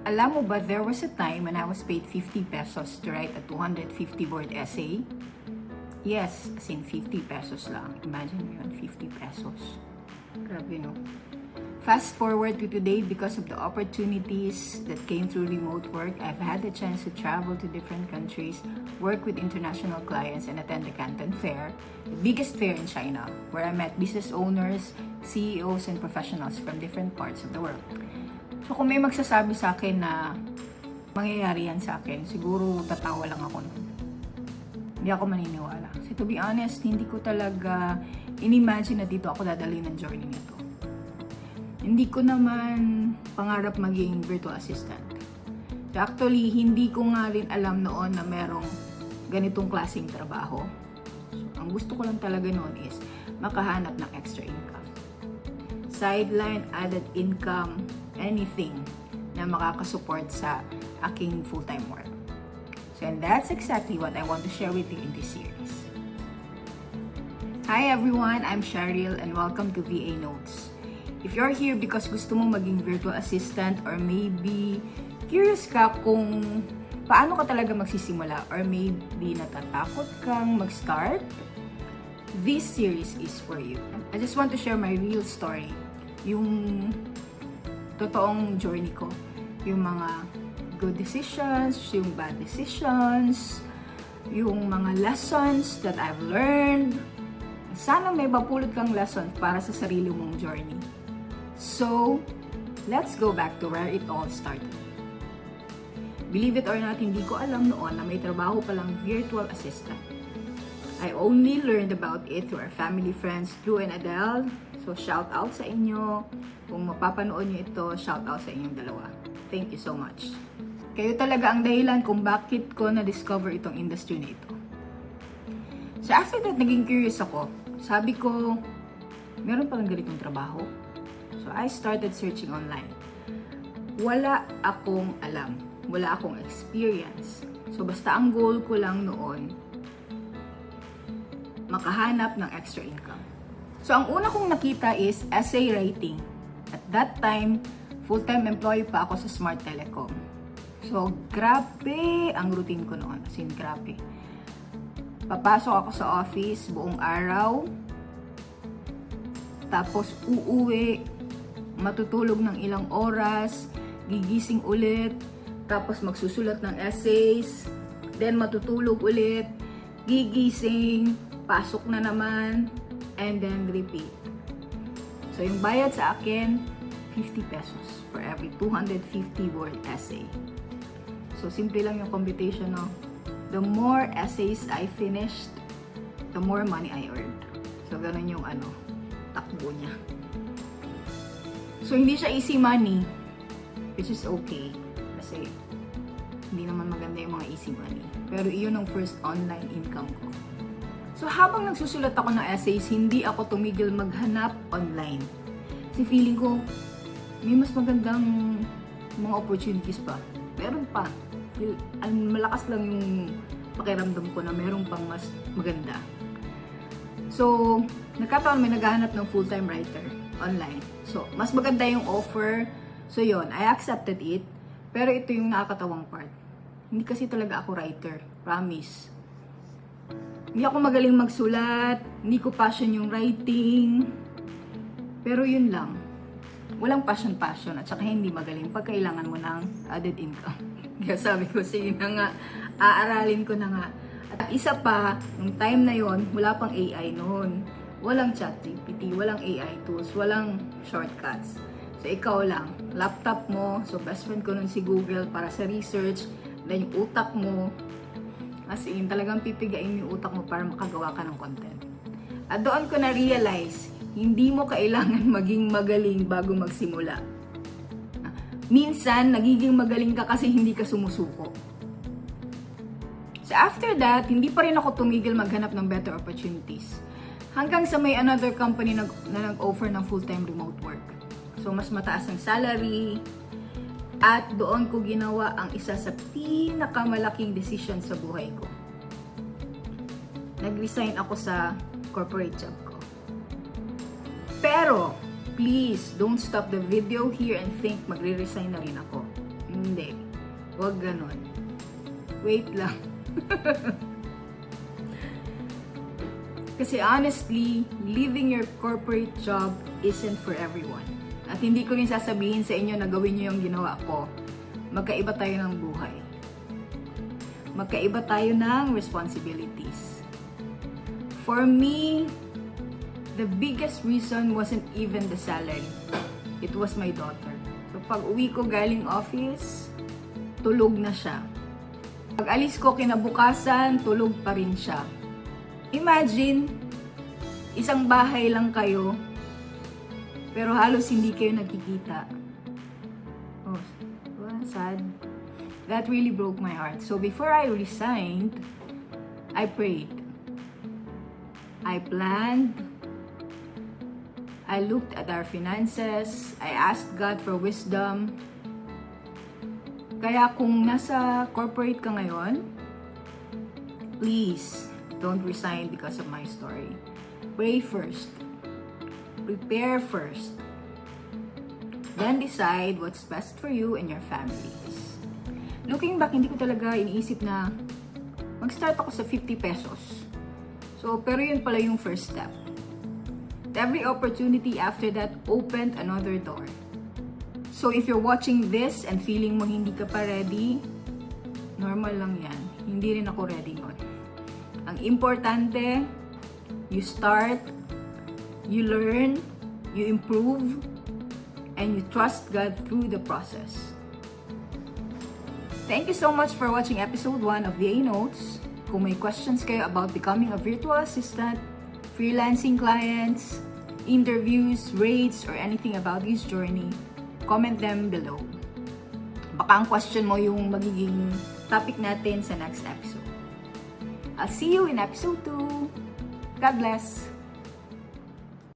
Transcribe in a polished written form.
Alam mo ba, there was a time when I was paid 50 pesos to write a 250 word essay. Yes, as in 50 pesos lang. Imagine mo yun, 50 pesos. Grabe, no? Fast forward to today, because of the opportunities that came through remote work, I've had the chance to travel to different countries, work with international clients, and attend the Canton Fair, the biggest fair in China, where I met business owners, CEOs, and professionals from different parts of the world. So kung may magsasabi sa akin na mangyayari yan sa akin, siguro tatawa lang ako nun. Hindi ako maniniwala. So to be honest, hindi ko talaga in-imagine na dito ako dadalhin ng journey nito. Hindi ko naman pangarap maging virtual assistant. So actually, hindi ko nga rin alam noon na merong ganitong klaseng trabaho. So, ang gusto ko lang talaga noon is makahanap ng extra income. Sideline, added income, anything na makakasupport sa aking full-time work. So, and that's exactly what I want to share with you in this series. Hi everyone, I'm Cheryl and welcome to VA Notes. If you're here because gusto mo maging virtual assistant or maybe curious ka kung paano ka talaga magsisimula or maybe natatakot kang mag-start, this series is for you. I just want to share my real story, yung totoong journey ko, yung mga good decisions, yung bad decisions, yung mga lessons that I've learned. Sana may mapulot kang lesson para sa sarili mong journey. So, let's go back to where it all started. Believe it or not, hindi ko alam noon na may trabaho palang virtual assistant. I only learned about it through our family friends, Drew and Adele. So, shout out sa inyo. Kung mapapanood nyo ito, shout out sa inyong dalawa. Thank you so much. Kayo talaga ang dahilan kung bakit ko na-discover itong industry na ito. So, after that, naging curious ako. Sabi ko, meron palang ganitong trabaho. So, I started searching online. Wala akong alam. Wala akong experience. So, basta ang goal ko lang noon, makahanap ng extra income. So, ang una kong nakita is essay writing. At that time, full-time employee pa ako sa Smart Telecom. So, grabe ang routine ko noon. As in, grabe. Papasok ako sa office buong araw. Tapos, uuwi. Matutulog ng ilang oras, gigising ulit, tapos magsusulat ng essays, then matutulog ulit, gigising, pasok na naman, and then repeat. So yung bayad sa akin, 50 pesos for every 250 word essay. So simple lang yung computation, no? The more essays I finished, the more money I earned. So ganun yung takbo niya. So, hindi siya easy money, which is okay. Kasi, hindi naman maganda yung mga easy money. Pero, iyon ang first online income ko. So, habang nagsusulat ako ng essays, hindi ako tumigil maghanap online. Kasi feeling ko, may mas magandang mga opportunities pa. Meron pa. Malakas lang yung pakiramdam ko na meron pang mas maganda. So, nagkataon may naghahanap ng full-time writer online. So, mas maganda yung offer. So, yon, I accepted it. Pero ito yung nakakatawang part. Hindi kasi talaga ako writer. Promise. Hindi ako magaling magsulat. Hindi ko passion yung writing. Pero yun lang. Walang passion. At saka hindi magaling pag kailangan mo ng added income. Kaya sabi ko, sige na nga. Aaralin ko na nga. At isa pa, nung time na yon, wala pang AI noon. Walang ChatGPT, walang AI tools, walang shortcuts. So, ikaw lang, laptop mo, so best friend ko nun si Google para sa research, then yung utak mo, as in, talagang pipigain yung utak mo para makagawa ka ng content. At doon ko na-realize, hindi mo kailangan maging magaling bago magsimula. Minsan, nagiging magaling ka kasi hindi ka sumusuko. So, after that, hindi pa rin ako tumigil maghanap ng better opportunities. Hanggang sa may another company na nag-offer ng full-time remote work. So, mas mataas ang salary. At doon ko ginawa ang isa sa pinakamalaking decision sa buhay ko. Nag-resign ako sa corporate job ko. Pero, please, don't stop the video here and think magre-resign na rin ako. Hindi. Huwag ganon. Wait lang. Kasi honestly, leaving your corporate job isn't for everyone. At hindi ko rin sasabihin sa inyo na gawin nyo yung ginawa ko. Magkaiba tayo ng buhay. Magkaiba tayo ng responsibilities. For me, the biggest reason wasn't even the salary. It was my daughter. So pag uwi ko galing office, tulog na siya. Pag alis ko kinabukasan, tulog pa rin siya. Imagine, isang bahay lang kayo, pero halos hindi kayo nagkikita. Oh, well, sad. That really broke my heart. So before I resigned, I prayed. I planned. I looked at our finances. I asked God for wisdom. Kaya kung nasa corporate ka ngayon, please, don't resign because of my story. Pray first. Prepare first. Then decide what's best for you and your families. Looking back, hindi ko talaga iniisip na mag-start ako sa 50 pesos. So, pero yun pala yung first step. Every opportunity after that opened another door. So, if you're watching this and feeling mo hindi ka pa ready, normal lang yan. Hindi rin ako ready nun. Ang importante, you start, you learn, you improve, and you trust God through the process. Thank you so much for watching episode 1 of VA Notes. Kung may questions kayo about becoming a virtual assistant, freelancing clients, interviews, rates, or anything about this journey, comment them below. Baka ang question mo yung magiging topic natin sa next episode. I'll see you in episode 2. God bless!